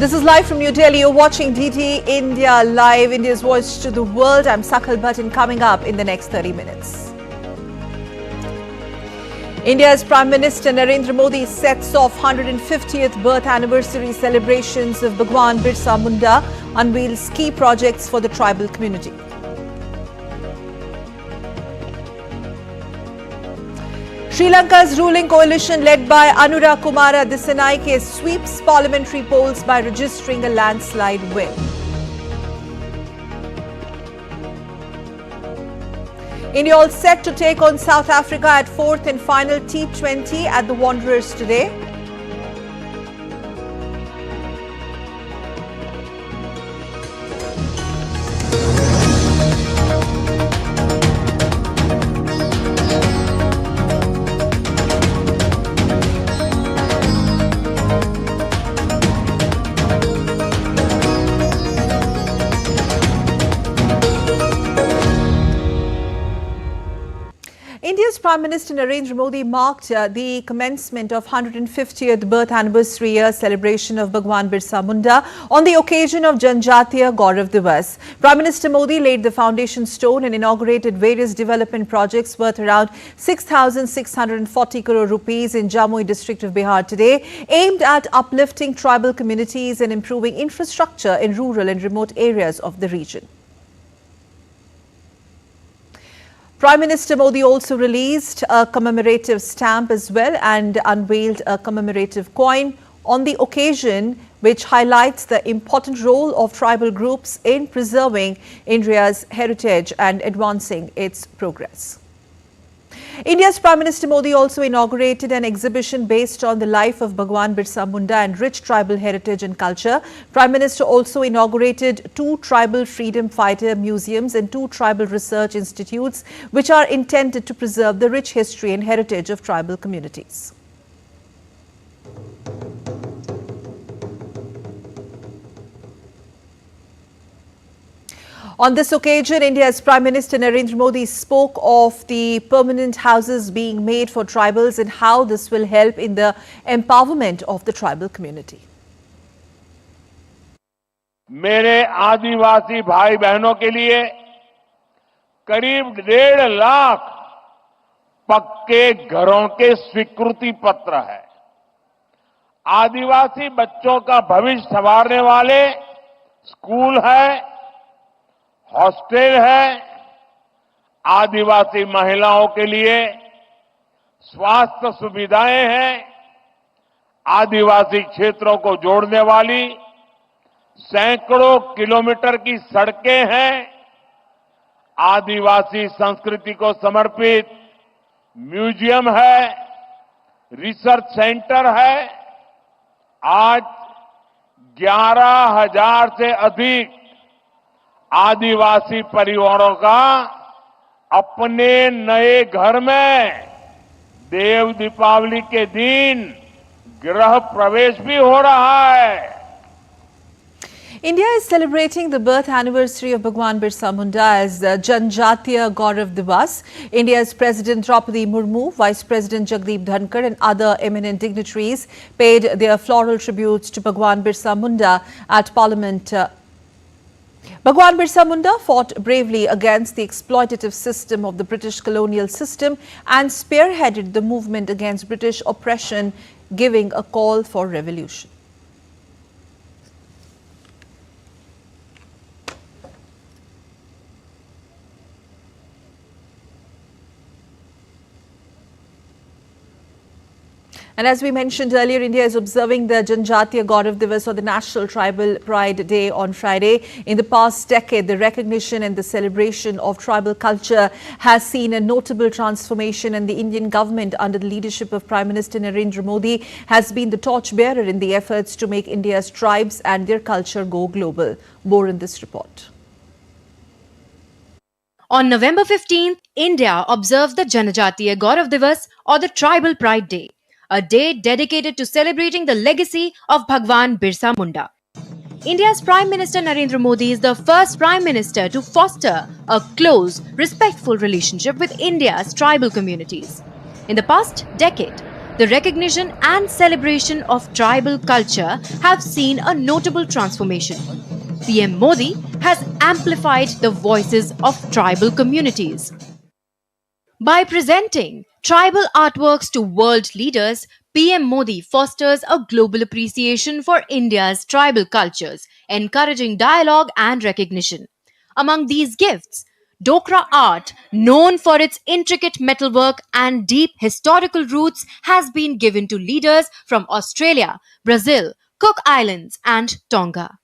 This is live from New Delhi. You're watching DT India Live, India's voice to the world. I'm Sakal Button. Coming up in the next 30 minutes. India's Prime Minister Narendra Modi sets off 150th birth anniversary celebrations of Bhagwan Birsa Munda, unveils key projects for the tribal community. Sri Lanka's ruling coalition led by Anura Kumara Dissanayake sweeps parliamentary polls by registering a landslide win. India all set to take on South Africa at fourth and final T20 at the Wanderers today. India's Prime Minister Narendra Modi marked the commencement of 150th birth anniversary year celebration of Bhagwan Birsa Munda on the occasion of Janjatiya Gaurav Divas. Prime Minister Modi laid the foundation stone and inaugurated various development projects worth around 6,640 crore rupees in Jamui district of Bihar today, aimed at uplifting tribal communities and improving infrastructure in rural and remote areas of the region. Prime Minister Modi also released a commemorative stamp as well and unveiled a commemorative coin on the occasion, which highlights the important role of tribal groups in preserving India's heritage and advancing its progress. India's Prime Minister Modi also inaugurated an exhibition based on the life of Bhagwan Birsa Munda and rich tribal heritage and culture. Prime Minister also inaugurated 2 tribal freedom fighter museums and 2 tribal research institutes, which are intended to preserve the rich history and heritage of tribal communities. On this occasion, India's Prime Minister Narendra Modi spoke of the permanent houses being made for tribals and how this will help in the empowerment of the tribal community. मेरे आदिवासी भाई बहनों के लिए करीब 1.5 लाख पक्के घरों के स्वीकृति पत्र है। आदिवासी बच्चों का भविष्य संवारने वाले स्कूल है, हॉस्टल है, आदिवासी महिलाओं के लिए स्वास्थ्य सुविधाएं हैं, आदिवासी क्षेत्रों को जोड़ने वाली सैकड़ों किलोमीटर की सड़कें हैं, आदिवासी संस्कृति को समर्पित म्यूजियम है, रिसर्च सेंटर है। आज 11,000 से अधिक आदिवासी परिवारों का अपने नए घर में देव दीपावली के दिन गृह प्रवेश भी हो रहा है। India is celebrating the birth anniversary of Bhagwan Birsa Munda as Janjatiya Gaurav Divas. India's President Draupadi Murmu, Vice President Jagdeep Dhankar and other eminent dignitaries paid their floral tributes to Bhagwan Birsa Munda at Parliament. Bhagwan Birsa Munda fought bravely against the exploitative system of the British colonial system and spearheaded the movement against British oppression, giving a call for revolution. And as we mentioned earlier, India is observing the Janjatiya Gaurav Divas, or the National Tribal Pride Day, on Friday. In the past decade, the recognition and the celebration of tribal culture has seen a notable transformation, and the Indian government, under the leadership of Prime Minister Narendra Modi, has been the torchbearer in the efforts to make India's tribes and their culture go global. More in this report. On November 15th, India observed the Janjatiya Gaurav Divas, or the Tribal Pride Day, a day dedicated to celebrating the legacy of Bhagwan Birsa Munda. India's Prime Minister Narendra Modi is the first Prime Minister to foster a close, respectful relationship with India's tribal communities. In the past decade, the recognition and celebration of tribal culture have seen a notable transformation. PM Modi has amplified the voices of tribal communities. By presenting tribal artworks to world leaders, PM Modi fosters a global appreciation for India's tribal cultures, encouraging dialogue and recognition. Among these gifts, Dokra art, known for its intricate metalwork and deep historical roots, has been given to leaders from Australia, Brazil, Cook Islands, and Tonga.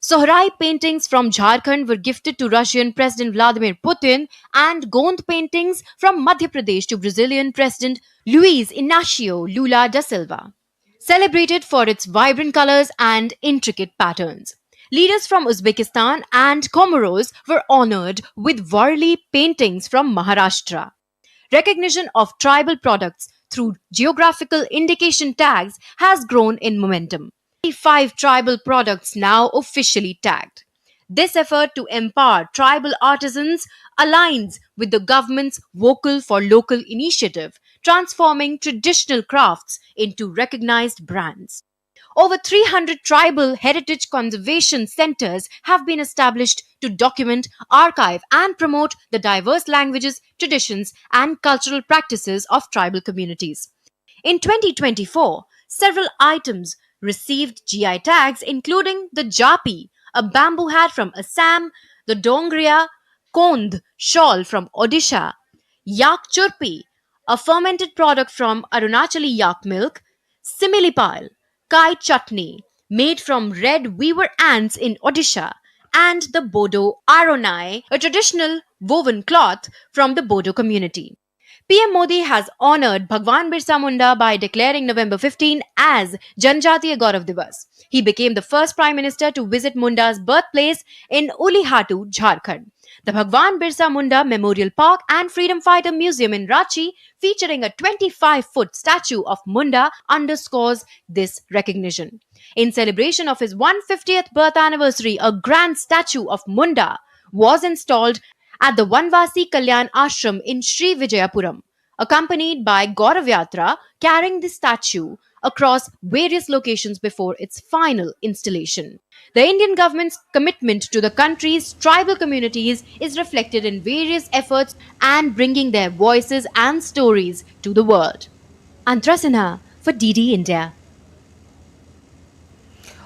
Sohrai paintings from Jharkhand were gifted to Russian President Vladimir Putin, and Gond paintings from Madhya Pradesh to Brazilian President Luiz Inácio Lula da Silva. Celebrated for its vibrant colors and intricate patterns. Leaders from Uzbekistan and Comoros were honored with Varli paintings from Maharashtra. Recognition of tribal products through geographical indication tags has grown in momentum. 5 tribal products now officially tagged. This effort to empower tribal artisans aligns with the government's Vocal for Local initiative, transforming traditional crafts into recognized brands. Over 300 tribal heritage conservation centers have been established to document, archive, and promote the diverse languages, traditions, and cultural practices of tribal communities. In 2024, several items received GI tags, including the Japi, a bamboo hat from Assam, the Dongria Kondh shawl from Odisha, Yak Churpi, a fermented product from Arunachali yak milk, Similipal, Kai chutney, made from red weaver ants in Odisha, and the Bodo Aronai, a traditional woven cloth from the Bodo community. PM Modi has honored Bhagwan Birsa Munda by declaring November 15 as Janjatiya Gaurav Divas. He became the first Prime Minister to visit Munda's birthplace in Ulihatu, Jharkhand. The Bhagwan Birsa Munda Memorial Park and Freedom Fighter Museum in Ranchi, featuring a 25-foot statue of Munda, underscores this recognition. In celebration of his 150th birth anniversary, a grand statue of Munda was installed at the Vanvasi Kalyan Ashram in Sri Vijayapuram, accompanied by Gaurav Yatra carrying the statue across various locations before its final installation. The Indian government's commitment to the country's tribal communities is reflected in various efforts and bringing their voices and stories to the world. Antara Sinha for DD India.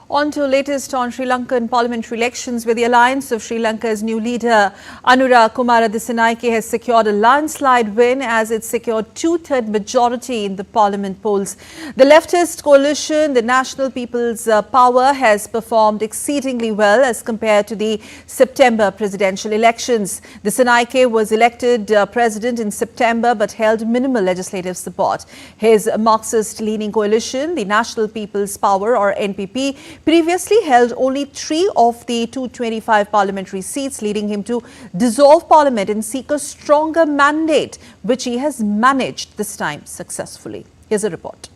On to latest on Sri Lankan parliamentary elections, where the alliance of Sri Lanka's new leader Anura Kumara Dissanayake has secured a landslide win as it secured two-third majority in the parliament polls. The leftist coalition, the National People's Power, has performed exceedingly well as compared to the September presidential elections. Dissanayake was elected president in September but held minimal legislative support. His Marxist-leaning coalition, the National People's Power or NPP, previously held only 3 of the 225 parliamentary seats, leading him to dissolve parliament and seek a stronger mandate, which he has managed this time successfully. Here's a report.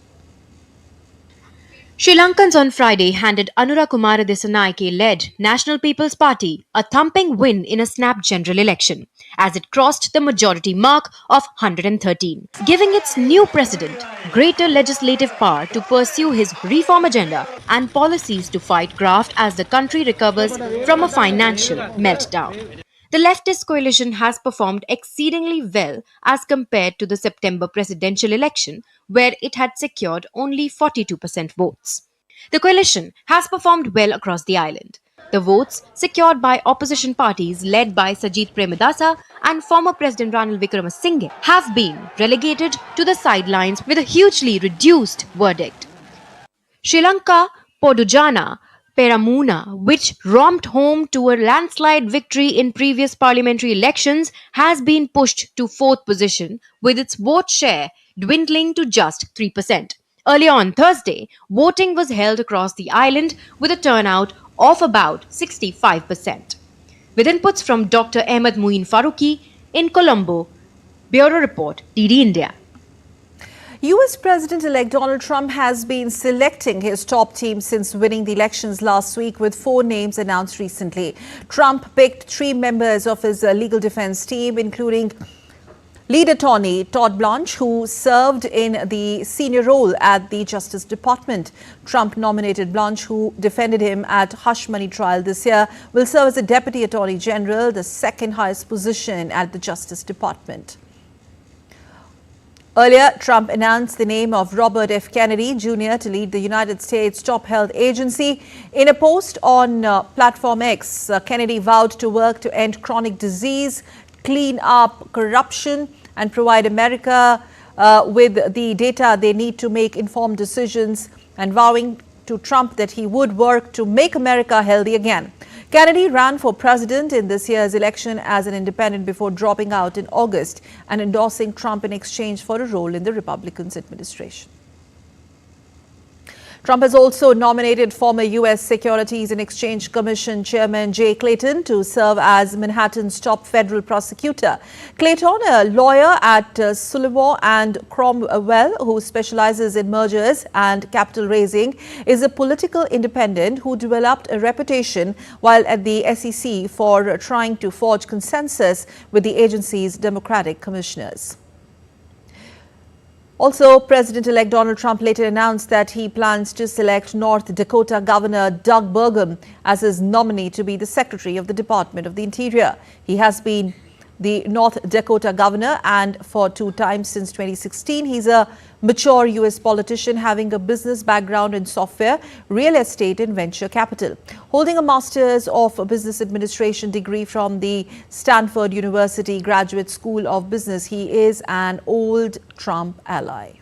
Sri Lankans on Friday handed Anura Kumara Dissanayake-led National People's Party a thumping win in a snap general election, as it crossed the majority mark of 113, giving its new president greater legislative power to pursue his reform agenda and policies to fight graft as the country recovers from a financial meltdown. The leftist coalition has performed exceedingly well as compared to the September presidential election, where it had secured only 42% votes. The coalition has performed well across the island. The votes secured by opposition parties led by Sajit Premadasa and former President Ranil Wickremesinghe have been relegated to the sidelines with a hugely reduced verdict. Sri Lanka Podujana Peramuna, which romped home to a landslide victory in previous parliamentary elections, has been pushed to 4th position, with its vote share dwindling to just 3%. Earlier on Thursday, voting was held across the island with a turnout of about 65%. With inputs from Dr. Ahmed Muin Faruqi in Colombo, Bureau Report, DD India. US President-elect Donald Trump has been selecting his top team since winning the elections last week, with 4 names announced recently. Trump picked 3 members of his legal defense team, including Lead attorney Todd Blanche, who served in the senior role at the Justice Department. Trump nominated Blanche, who defended him at hush money trial this year, will serve as a Deputy Attorney General, the second highest position at the Justice Department. Earlier, Trump announced the name of Robert F. Kennedy Jr. to lead the United States top health agency. In a post on Platform X, Kennedy vowed to work to end chronic disease, clean up corruption, and provide America with the data they need to make informed decisions, and vowing to Trump that he would work to make America healthy again. Kennedy ran for president in this year's election as an independent before dropping out in August and endorsing Trump in exchange for a role in the Republican administration. Trump has also nominated former U.S. Securities and Exchange Commission Chairman Jay Clayton to serve as Manhattan's top federal prosecutor. Clayton, a lawyer at Sullivan and Cromwell, who specializes in mergers and capital raising, is a political independent who developed a reputation while at the SEC for trying to forge consensus with the agency's Democratic commissioners. Also, President-elect Donald Trump later announced that he plans to select North Dakota Governor Doug Burgum as his nominee to be the Secretary of the Department of the Interior. He has been the North Dakota governor, and for 2 times since 2016. He's a mature U.S. politician having a business background in software, real estate and venture capital. Holding a Master's of Business Administration degree from the Stanford University Graduate School of Business, he is an old Trump ally.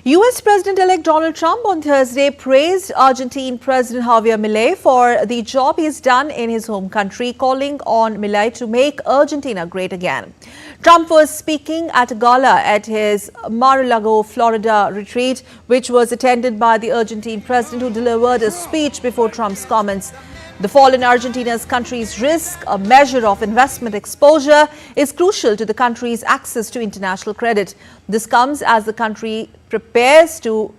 U.S. President-elect Donald Trump on Thursday praised Argentine President Javier Milei for the job he's done in his home country, calling on Milei to make Argentina great again. Trump was speaking at a gala at his Mar-a-Lago, Florida retreat, which was attended by the Argentine president, who delivered a speech before Trump's comments. The fall in Argentina's country's risk, a measure of investment exposure, is crucial to the country's access to international credit. This comes as the country prepares to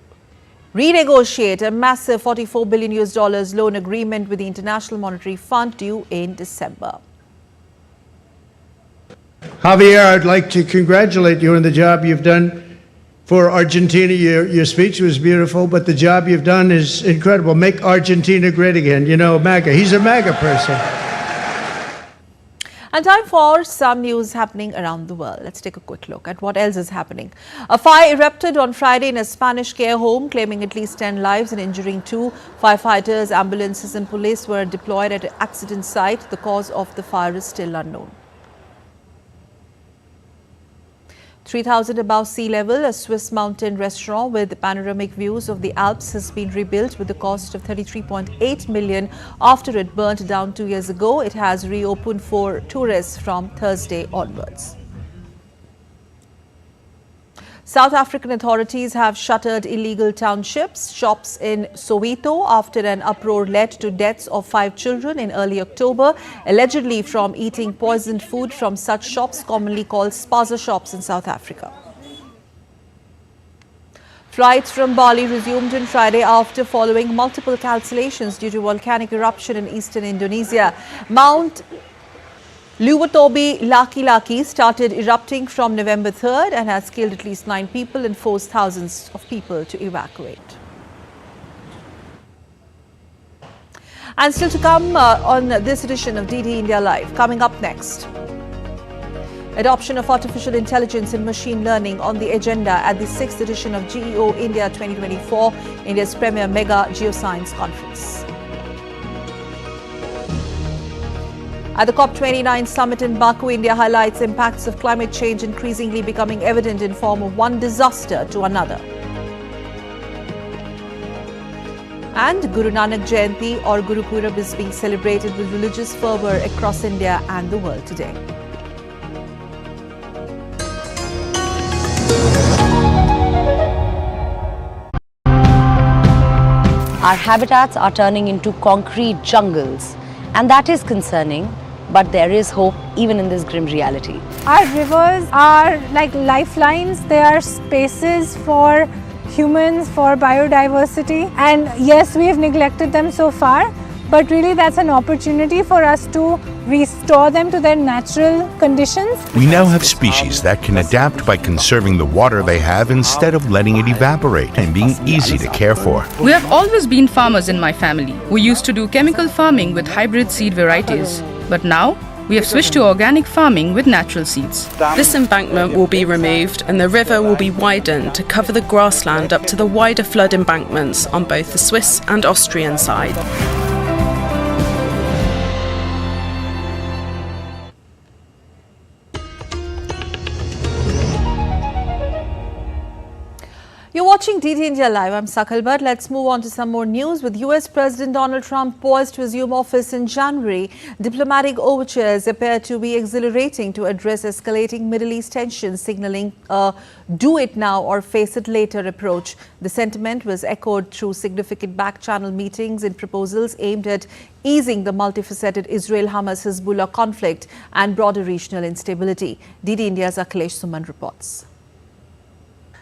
renegotiate a massive $44 billion loan agreement with the International Monetary Fund due in December. Javier, I'd like to congratulate you on the job you've done for Argentina. Your speech was beautiful, but the job you've done is incredible. Make Argentina great again. You know, MAGA. He's a MAGA person. And time for some news happening around the world. Let's take a quick look at what else is happening. A fire erupted on Friday in a Spanish care home, claiming at least 10 lives and injuring 2. Firefighters, ambulances and police were deployed at an accident site. The cause of the fire is still unknown. 3,000 above sea level, a Swiss mountain restaurant with panoramic views of the Alps has been rebuilt with the cost of $33.8 million after it burnt down 2 years ago. It has reopened for tourists from Thursday onwards. South African authorities have shuttered illegal townships, shops in Soweto after an uproar led to deaths of 5 children in early October, allegedly from eating poisoned food from such shops commonly called spaza shops in South Africa. Flights from Bali resumed on Friday after following multiple cancellations due to volcanic eruption in eastern Indonesia. Mount Luwatobi Laki started erupting from November 3rd and has killed at least 9 people and forced thousands of people to evacuate. And still to come on this edition of DD India Live. Coming up next, adoption of artificial intelligence and machine learning on the agenda at the 6th edition of GEO India 2024, India's premier mega geoscience conference. At the COP29 summit in Baku, India highlights impacts of climate change increasingly becoming evident in form of one disaster to another. And Guru Nanak Jayanti or Guru Purab is being celebrated with religious fervour across India and the world today. Our habitats are turning into concrete jungles, and that is concerning. But there is hope even in this grim reality. Our rivers are like lifelines. They are spaces for humans, for biodiversity. And yes, we have neglected them so far, but really that's an opportunity for us to restore them to their natural conditions. We now have species that can adapt by conserving the water they have instead of letting it evaporate and being easy to care for. We have always been farmers in my family. We used to do chemical farming with hybrid seed varieties. But now, we have switched to organic farming with natural seeds. This embankment will be removed and the river will be widened to cover the grassland up to the wider flood embankments on both the Swiss and Austrian side. You're watching DT India Live. I'm Sakal Bhatt. Let's move on to some more news. With US President Donald Trump poised to assume office in January, diplomatic overtures appear to be exhilarating to address escalating Middle East tensions, signaling a do it now or face it later approach. The sentiment was echoed through significant back-channel meetings and proposals aimed at easing the multifaceted Israel-Hamas-Hezbollah conflict and broader regional instability. DT India's Akhilesh Suman reports.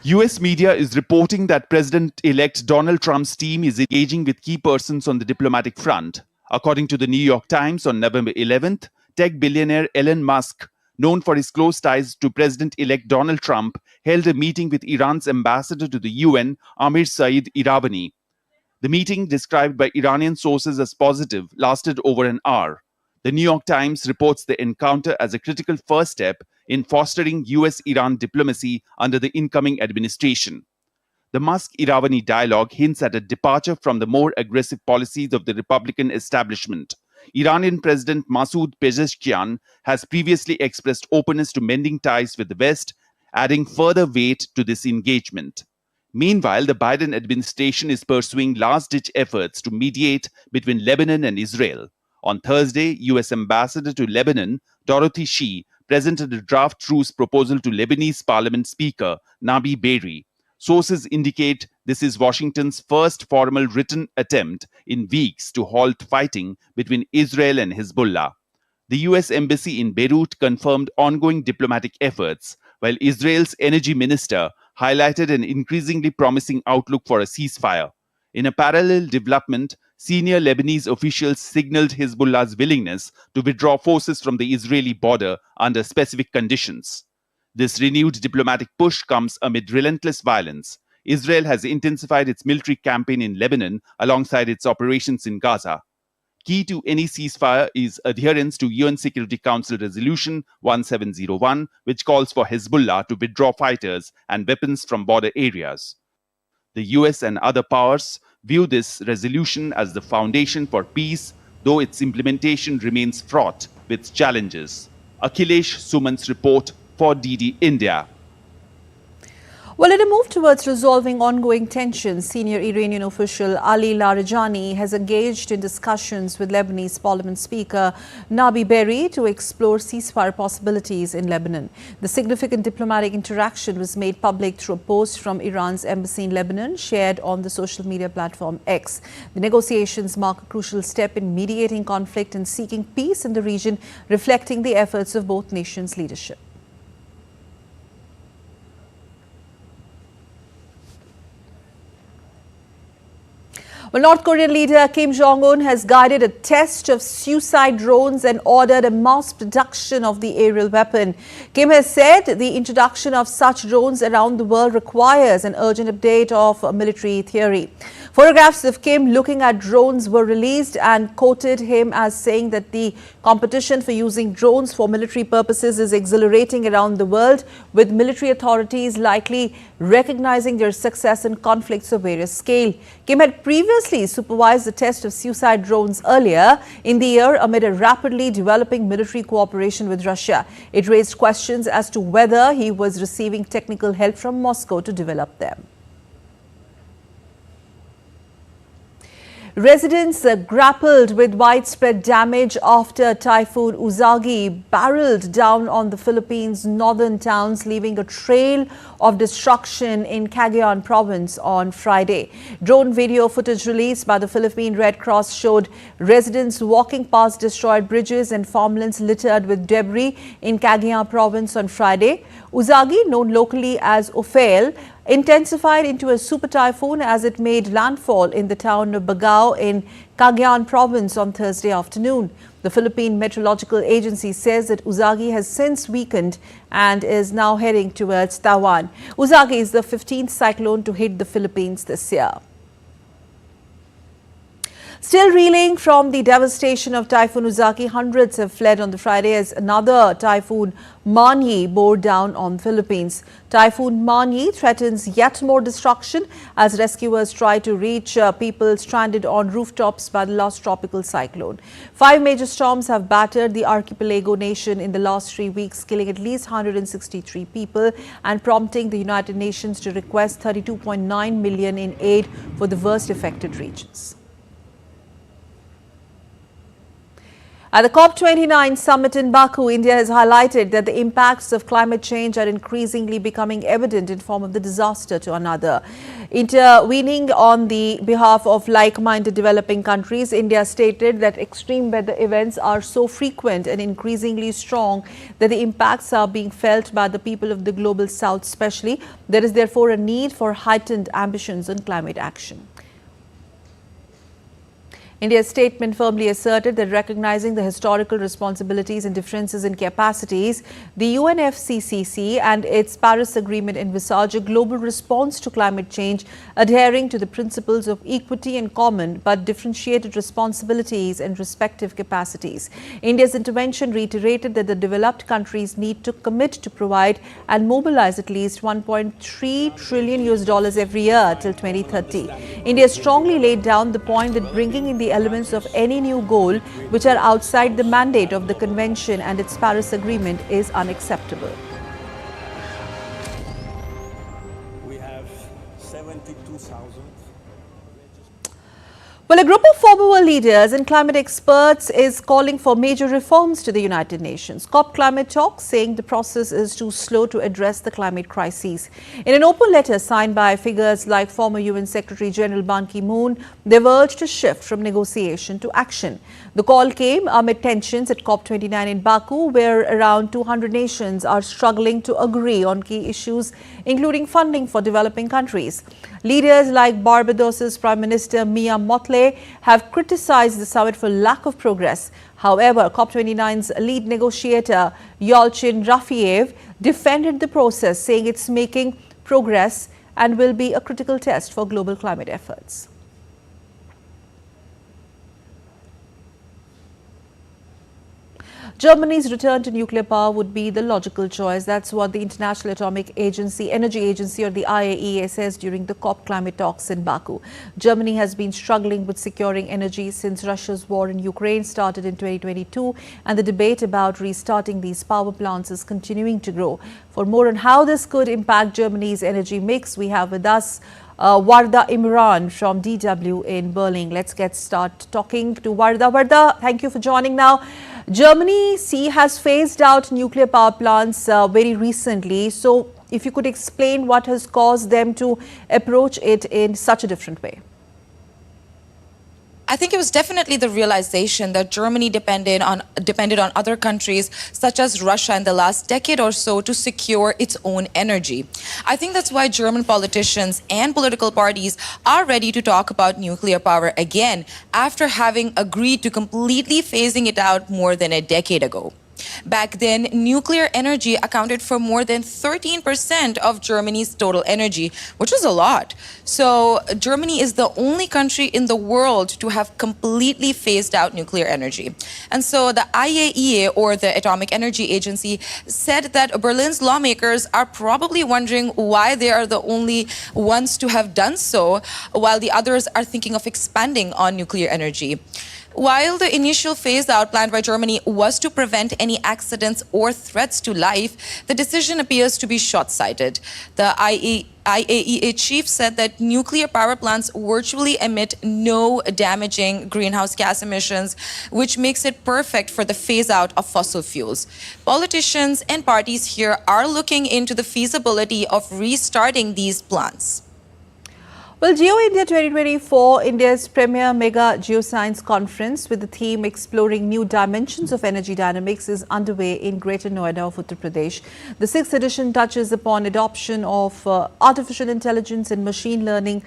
US media is reporting that President-elect Donald Trump's team is engaging with key persons on the diplomatic front. According to the New York Times, on November 11th, tech billionaire Elon Musk, known for his close ties to President-elect Donald Trump, held a meeting with Iran's ambassador to the UN, Amir Saeed Iravani. The meeting, described by Iranian sources as positive, lasted over an hour. The New York Times reports the encounter as a critical first step in fostering US-Iran diplomacy under the incoming administration. The Musk-Iravani dialogue hints at a departure from the more aggressive policies of the Republican establishment. Iranian President Masoud Pezeshkian has previously expressed openness to mending ties with the West, adding further weight to this engagement. Meanwhile, the Biden administration is pursuing last-ditch efforts to mediate between Lebanon and Israel. On Thursday, US Ambassador to Lebanon, Dorothy Shee, presented a draft truce proposal to Lebanese Parliament Speaker Nabi Berri. Sources indicate this is Washington's first formal written attempt in weeks to halt fighting between Israel and Hezbollah. The US Embassy in Beirut confirmed ongoing diplomatic efforts, while Israel's energy minister highlighted an increasingly promising outlook for a ceasefire. In a parallel development, senior Lebanese officials signaled Hezbollah's willingness to withdraw forces from the Israeli border under specific conditions. This renewed diplomatic push comes amid relentless violence. Israel has intensified its military campaign in Lebanon alongside its operations in Gaza. Key to any ceasefire is adherence to UN Security Council Resolution 1701, which calls for Hezbollah to withdraw fighters and weapons from border areas. The US and other powers view this resolution as the foundation for peace, though its implementation remains fraught with challenges. Akhilesh Suman's report for DD India. Well, in a move towards resolving ongoing tensions, senior Iranian official Ali Larijani has engaged in discussions with Lebanese Parliament Speaker Nabi Berri to explore ceasefire possibilities in Lebanon. The significant diplomatic interaction was made public through a post from Iran's embassy in Lebanon, shared on the social media platform X. The negotiations mark a crucial step in mediating conflict and seeking peace in the region, reflecting the efforts of both nations' leadership. Well, North Korean leader Kim Jong-un has guided a test of suicide drones and ordered a mass production of the aerial weapon. Kim has said the introduction of such drones around the world requires an urgent update of military theory. Photographs of Kim looking at drones were released and quoted him as saying that the competition for using drones for military purposes is exhilarating around the world, with military authorities likely recognizing their success in conflicts of various scale. Kim had previously supervised the test of suicide drones earlier in the year amid a rapidly developing military cooperation with Russia. It raised questions as to whether he was receiving technical help from Moscow to develop them. Residents grappled with widespread damage after Typhoon Uzagi barreled down on the Philippines' northern towns, leaving a trail of destruction in Cagayan province on Friday. Drone video footage released by the Philippine Red Cross showed residents walking past destroyed bridges and farmlands littered with debris in Cagayan province on Friday. Uzagi, known locally as Ophel, intensified into a super typhoon as it made landfall in the town of Bagao in Cagayan province on Thursday afternoon. The Philippine Meteorological Agency says that Uzagi has since weakened and is now heading towards Tawan. Uzagi is the 15th cyclone to hit the Philippines this year. Still reeling from the devastation of Typhoon Uzaki, hundreds have fled on the Friday as another Typhoon Manyi bore down on the Philippines. Typhoon Manyi threatens yet more destruction as rescuers try to reach people stranded on rooftops by the last tropical cyclone. 5 major storms have battered the archipelago nation in the last 3 weeks, killing at least 163 people and prompting the United Nations to request 32.9 million in aid for the worst affected regions. At the COP29 summit in Baku, India has highlighted that the impacts of climate change are increasingly becoming evident in form of the disaster to another. Intervening on the behalf of like-minded developing countries, India stated that extreme weather events are so frequent and increasingly strong that the impacts are being felt by the people of the global south especially. There is therefore a need for heightened ambitions on climate action. India's statement firmly asserted that recognizing the historical responsibilities and differences in capacities, the UNFCCC and its Paris Agreement envisage a global response to climate change, adhering to the principles of equity and common but differentiated responsibilities and respective capacities. India's intervention reiterated that the developed countries need to commit to provide and mobilize at least $1.3 trillion every year till 2030. India strongly laid down the point that bringing in the elements of any new goal which are outside the mandate of the convention and its Paris Agreement is unacceptable. We have 72,000. Well, a group of former world leaders and climate experts is calling for major reforms to the United Nations. COP climate talks saying the process is too slow to address the climate crises. In an open letter signed by figures like former UN Secretary General Ban Ki-moon, they've urged a shift from negotiation to action. The call came amid tensions at COP29 in Baku, where around 200 nations are struggling to agree on key issues, including funding for developing countries. Leaders like Barbados's Prime Minister Mia Mottley have criticized the summit for lack of progress. However, COP29's lead negotiator Yolchin Rafiev defended the process, saying it's making progress and will be a critical test for global climate efforts. Germany's return to nuclear power would be the logical choice. That's what the International Atomic Energy Agency or the IAEA says during the COP climate talks in Baku. Germany has been struggling with securing energy since Russia's war in Ukraine started in 2022, and the debate about restarting these power plants is continuing to grow. For more on how this could impact Germany's energy mix, we have with us Warda Imran from DW in Berlin. Let's start talking to Warda. Warda, thank you for joining now. Germany has phased out nuclear power plants very recently. So if you could explain what has caused them to approach it in such a different way. I think it was definitely the realization that Germany depended on other countries such as Russia in the last decade or so to secure its own energy. I think that's why German politicians and political parties are ready to talk about nuclear power again after having agreed to completely phasing it out more than a decade ago. Back then, nuclear energy accounted for more than 13% of Germany's total energy, which is a lot. So Germany is the only country in the world to have completely phased out nuclear energy. And so the IAEA, or the Atomic Energy Agency, said that Berlin's lawmakers are probably wondering why they are the only ones to have done so, while the others are thinking of expanding on nuclear energy. While the initial phase-out planned by Germany was to prevent any accidents or threats to life, the decision appears to be short-sighted. The IAEA chief said that nuclear power plants virtually emit no damaging greenhouse gas emissions, which makes it perfect for the phase-out of fossil fuels. Politicians and parties here are looking into the feasibility of restarting these plants. Well, Geo India 2024, India's premier mega geoscience conference with the theme Exploring New Dimensions of Energy Dynamics is underway in Greater Noida of Uttar Pradesh. The 6th edition touches upon adoption of artificial intelligence and machine learning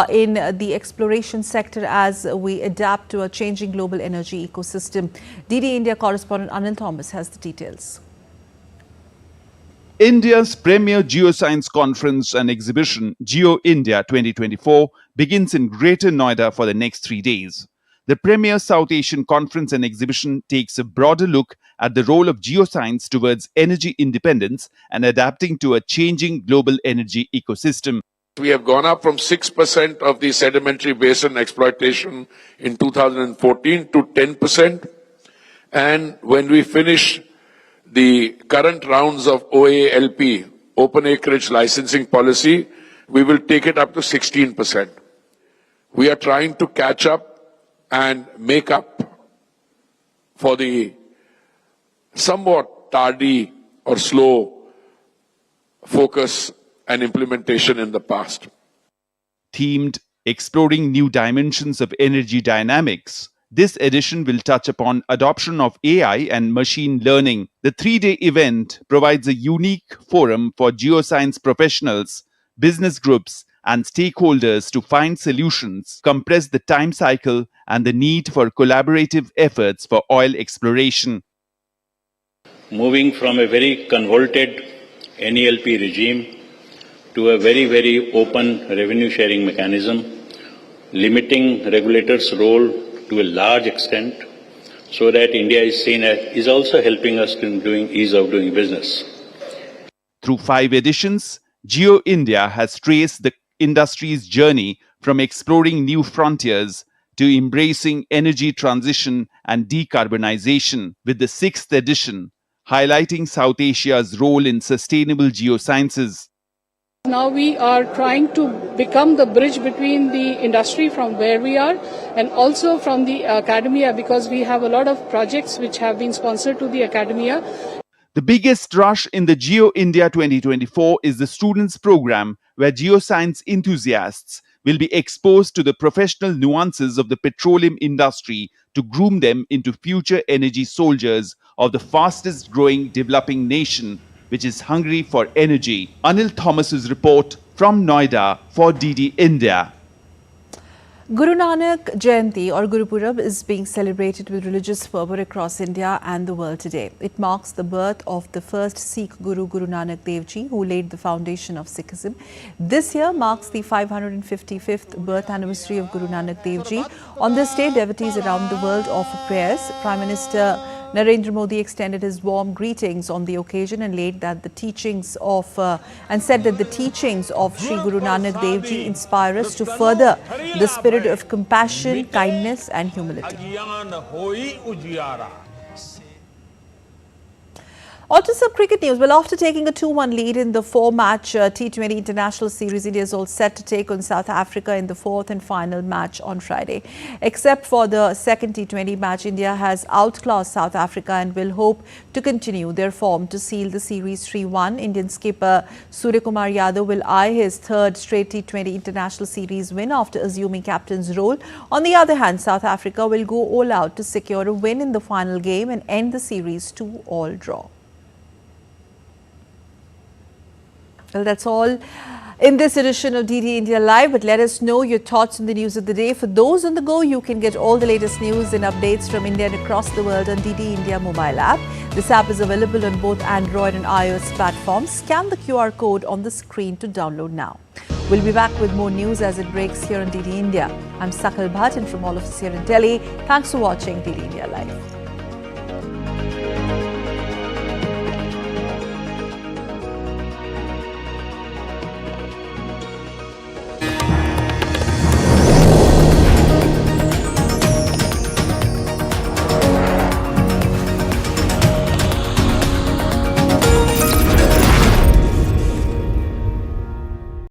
in the exploration sector as we adapt to a changing global energy ecosystem. DD India correspondent Anil Thomas has the details. India's premier geoscience conference and exhibition, Geo India 2024, begins in Greater Noida for the next 3 days. The premier South Asian conference and exhibition takes a broader look at the role of geoscience towards energy independence and adapting to a changing global energy ecosystem. We have gone up from 6% of the sedimentary basin exploitation in 2014 to 10%. And when we finish the current rounds of OALP, Open Acreage Licensing Policy, we will take it up to 16%. We are trying to catch up and make up for the somewhat tardy or slow focus and implementation in the past. Themed Exploring New Dimensions of Energy Dynamics, this edition will touch upon adoption of AI and machine learning. The 3-day event provides a unique forum for geoscience professionals, business groups, and stakeholders to find solutions, compress the time cycle, and the need for collaborative efforts for oil exploration. Moving from a very convoluted NELP regime to a very open revenue sharing mechanism, limiting regulators' role to a large extent, so that India is seen as is also helping us in ease of doing business. Through 5 editions, Geo India has traced the industry's journey from exploring new frontiers to embracing energy transition and decarbonization, with the 6th edition highlighting South Asia's role in sustainable geosciences. Now we are trying to become the bridge between the industry from where we are and also from the academia, because we have a lot of projects which have been sponsored to the academia. The biggest rush in the Geo India 2024 is the students program, where geoscience enthusiasts will be exposed to the professional nuances of the petroleum industry to groom them into future energy soldiers of the fastest growing developing nation, which is hungry for energy. Anil Thomas's report from Noida for DD India. Guru Nanak Jayanti or Guru Purab is being celebrated with religious fervour across India and the world today. It marks the birth of the first Sikh Guru, Guru Nanak Dev Ji, who laid the foundation of Sikhism. This year marks the 555th birth anniversary of Guru Nanak Dev Ji. On this day, devotees around the world offer prayers. Prime Minister Narendra Modi extended his warm greetings on the occasion and said that the teachings of Sri Guru Nanak Dev Ji inspire us to further the spirit of compassion, kindness and humility. On to some cricket news. Well, after taking a 2-1 lead in the 4-match T20 International Series, India is all set to take on South Africa in the 4th and final match on Friday. Except for the second T20 match, India has outclassed South Africa and will hope to continue their form to seal the series 3-1. Indian skipper Suryakumar Yadav will eye his 3rd straight T20 International Series win after assuming captain's role. On the other hand, South Africa will go all out to secure a win in the final game and end the series 2-all draw. Well, that's all in this edition of DD India Live, but let us know your thoughts on the news of the day. For those on the go, you can get all the latest news and updates from India and across the world on DD India mobile app. This app is available on both Android and iOS platforms. Scan the QR code on the screen to download now. We'll be back with more news as it breaks here on DD India. I'm Sakal Bhatt, and from all of us here in Delhi, thanks for watching DD India Live.